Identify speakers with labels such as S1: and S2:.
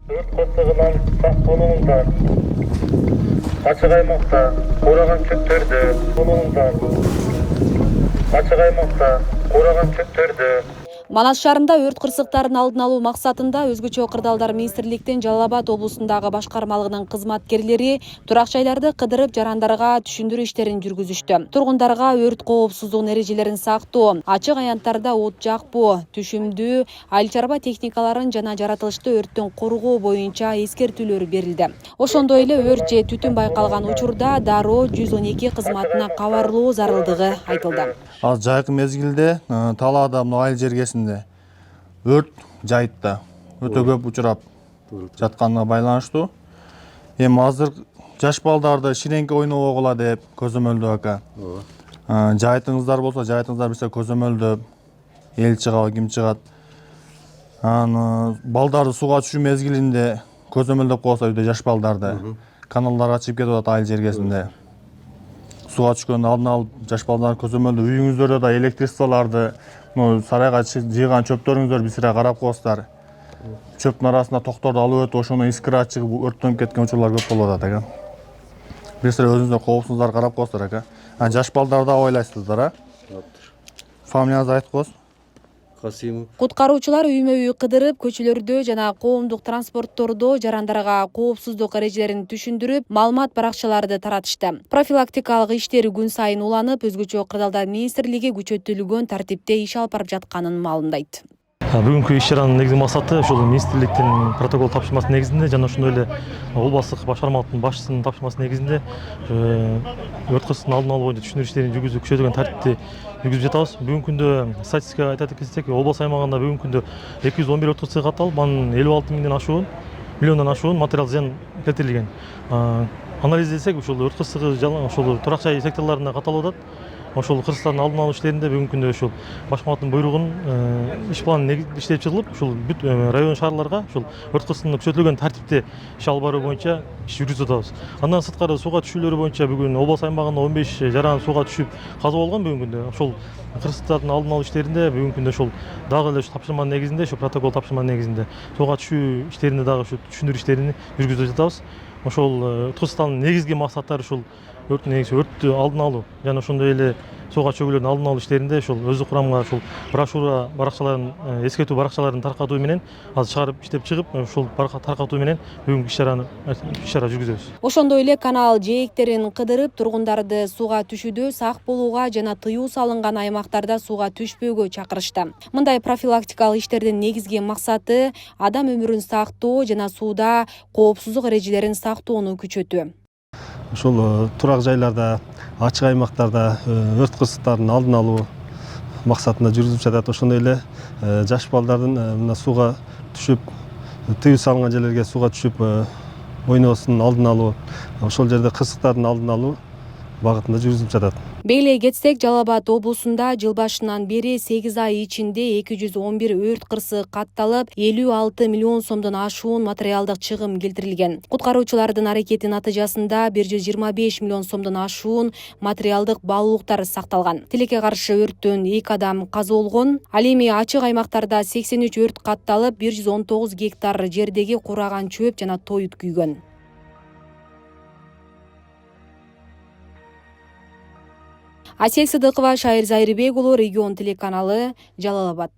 S1: Өрт кырсыгынан сак болуңуздар. Ачык аймакта кураган чөптөрдү болуңуздар. Ачык аймакта кураган чөптөрдү
S2: Манас шаарында өрт кырсыктарын алдын алуу максатында өзгөчө кырдаалдар министрликтин Жалал Абад облусундагы башкармалыгынын кызматкерлери турак жайларды кыдырып, жарандарга түшүндүрүү иштерин жүргүзүштү. Тургундарга өрт коопсуздугунун эрежелерин сактоо, ачык аянттарда от жакпоо, түшүмдүү айыл чарба техникаларын жана жаратылышты өрттөн коргоо боюнча эскертүүлөр берилди. Ошондой эле өрт же түтүн байкалган учурда дароо 112 кызматына кабарлоо зарылдыгы айтылды.
S3: Аз жайкы мезгилде талаада айыл жергесинде өрт жайытта өтө көп учурап жатканына байланыштуу. Эми азыр жаш балдарды ширеңке ойноого кыла деп көзөмөлдөп ака. Жайытыңыздар болсо, жайытыңыздар берсе көзөмөлдөп, эл чыгабы, ким чыгат. Балдарды сууга түшүү мезгилинде көзөмөлдөп койсо үйдө жаш балдарды каналдарга чыгып кетип атат айыл жергесинде. Сууга түшкөндө алдын алып жаш балдар көзөмөлдө үйүңүздөрдө да электричестволорду сарайга жыйган чөптөрүңүздөрдү бир сыйра карап коесуздар. Чөптүн арасында токторду алып өтүп, ошондон искра чыгып өрттөнүп кеткен учурлар көп болуп атат ака. Бир сыйра өзүңүздөр коопсуздарды карап коесуздар ака. Жаш балдарды да ойлайсыздар, а? Фамилияңызды айтып коесуз.
S4: Касимов.
S2: Куткаруучулар үймө үй кыдырып, көчөлөрдө жана коомдук транспорттордо жарандарга коопсуздук эрежелерин түшүндүрүп, маалымат баракчаларды таратышты. Профилактикалык иштер күн сайын уланып, өзгөчө кырдаалдар министрлиги күчөтүлгөн тартипте иш алып барып жатканын маалымдайт.
S5: Бүгүнкү иш-чаранын негизги максаты ошол министрликтин протокол тапшырмасы негизинде жана ошондой эле областтык башкармалыктын башчысынын тапшырмасы негизинде өрт кырсыктын алдын алуу боюнча түшүндүрүү иштерин жүргүзүү күчөтүлгөн тартипте жүргүзүп жатабыз. Бүгүнкү күндө статистикага айтат экенсек, облус аймагында бүгүнкү күндө 211 өрт кырсыгы катталып, анын 56 миллиондон ашуун материал зыян келтирилген. Анализдесек, ушул өрт кырсыгы ошол турак жай секторларына катталып атат. Ошол кырсыктардын алдын алуу иштеринде бүгүнкү күндө ушул башкармалыктын буйругун иш планын иштеп чыгылып, ушул бүт район шаарларга ушул өрт кырсыгын күчөтүлгөн тартипте иш алып баруу боюнча иш жүргүзүп атабыз. Андан сырткары сууга түшүүлөрү боюнча бүгүн облус аймагында 15 жаран сууга түшүп каза болгон бүгүнкү күндө. Ошол кырсыктардын алдын алуу иштеринде бүгүнкү күндө ушул дагы эле тапшырманын негизинде, ушул протокол тапшырманын негизинде сууга түшүү иштеринде дагы ушу түшүндүрүү иштерин жүргүзүп жатабыз. Ошол кырсыктардын негизги максаттары ушул өрттү алдын алуу жана ошондой эле сууга чөгүүлөрдүн алдын алуу иштеринде ушул өздүк курамга ушул брошюра баракчаларын, эскертүү баракчаларын таркатуу менен азыр чыгарып иштеп чыгып, ушул таркатуу менен бүгүнкү иш-чара жүргүзөбүз.
S2: Ошондой эле канал жээктерин кыдырып, тургундарды сууга түшүүдө сак болууга жана тыюу салынган аймактарда сууга түшпөөгө чакырышты. Мындай профилактикалык иштердин негизги максаты адам өмүрүн сактоо жана сууда коопсуздук эрежелерин сактоону күчөтүү.
S4: Ушул турак жайларда, ачык аймактарда өрт кырсыктарын алдын алуу максатында жүргүзүп жатат. Ошондой эле жаш балдардын мына сууга түшүп, тыюу салынган жерлерге сууга түшүп ойноосунун алдын алуу, ошол жерде кырсыктардын алдын алуу багытында жүргүзүп жатат.
S2: Бейлей кетсек, Жалал Абад облусунда жыл башынан бери 8 ай ичинде 211 өрт кырсыгы катталып, 56 миллион сомдон ашуун материалдык чыгым келтирилген. Куткаруучулардын аракети натыйжасында 125 миллион сомдон ашуун материалдык баалуулуктар сакталган. Тилекке каршы өрттөн 2 адам каза болгон. Ал эми ачык аймактарда 83 өрт катталып, 119 гектар жердеги кураган чөп жана тоют күйгөн. Асель Сыдыкова, Шайыр Зайрыбек уулу, Регион телеканалы, Жалал Абад.